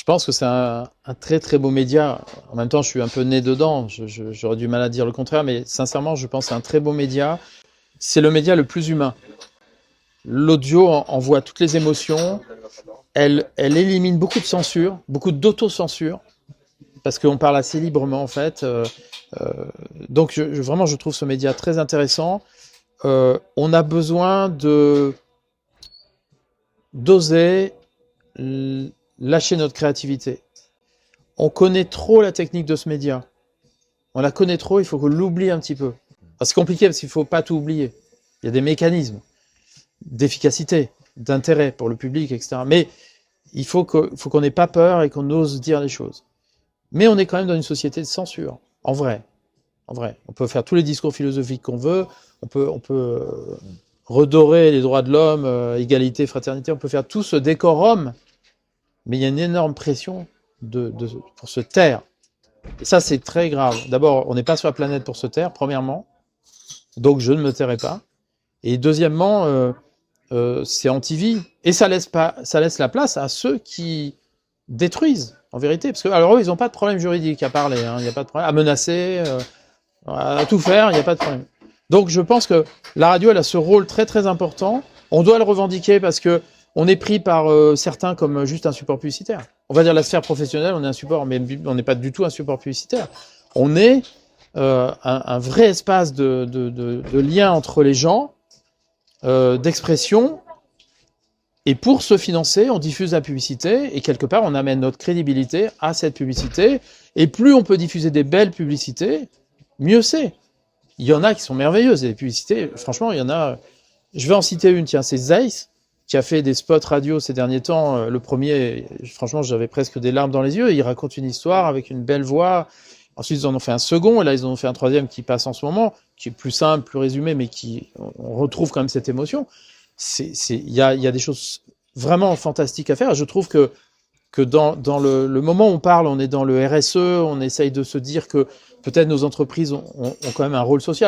pense que c'est un très très beau média. En même temps, je suis un peu né dedans. J'aurais du mal à dire le contraire, mais sincèrement, je pense que c'est un très beau média. C'est le média le plus humain. L'audio envoie toutes les émotions. Elle élimine beaucoup de censure, beaucoup d'autocensure, parce qu'on parle assez librement en fait. Donc vraiment, je trouve ce média très intéressant. On a besoin d'oser lâcher notre créativité. On connaît trop la technique de ce média. On la connaît trop, il faut qu'on l'oublie un petit peu. Enfin, c'est compliqué parce qu'il ne faut pas tout oublier. Il y a des mécanismes d'efficacité, d'intérêt pour le public, etc. Mais il faut qu'on n'ait pas peur et qu'on ose dire les choses. Mais on est quand même dans une société de censure, en vrai. En vrai. On peut faire tous les discours philosophiques qu'on veut, on peut redorer les droits de l'homme, égalité, fraternité, on peut faire tout ce décorum, mais il y a une énorme pression pour se taire. Et ça, c'est très grave. D'abord, on n'est pas sur la planète pour se taire, premièrement, donc je ne me tairai pas. Et deuxièmement, c'est anti-vie. Et ça laisse la place à ceux qui détruisent, en vérité. Parce que, alors eux, ils n'ont pas de problème juridique à parler, hein, il n'y a pas de problème, à menacer, à tout faire, il n'y a pas de problème. Donc je pense que la radio, elle a ce rôle très très important. On doit le revendiquer parce que on est pris par certains comme juste un support publicitaire. On va dire la sphère professionnelle, on est un support, mais on n'est pas du tout un support publicitaire. On est un vrai espace de lien entre les gens, d'expression. Et pour se financer, on diffuse la publicité et quelque part, on amène notre crédibilité à cette publicité. Et plus on peut diffuser des belles publicités, mieux c'est. Il y en a qui sont merveilleuses, et les publicités, franchement, il y en a... Je vais en citer une, tiens, c'est Zeiss, qui a fait des spots radio ces derniers temps. Le premier, franchement, j'avais presque des larmes dans les yeux. Il raconte une histoire avec une belle voix. Ensuite, ils en ont fait un second, et là, ils en ont fait un troisième qui passe en ce moment, qui est plus simple, plus résumé, mais on retrouve quand même cette émotion. Il y a des choses vraiment fantastiques à faire. Je trouve que dans le moment où on parle, on est dans le RSE, on essaye de se dire que peut-être nos entreprises ont quand même un rôle social.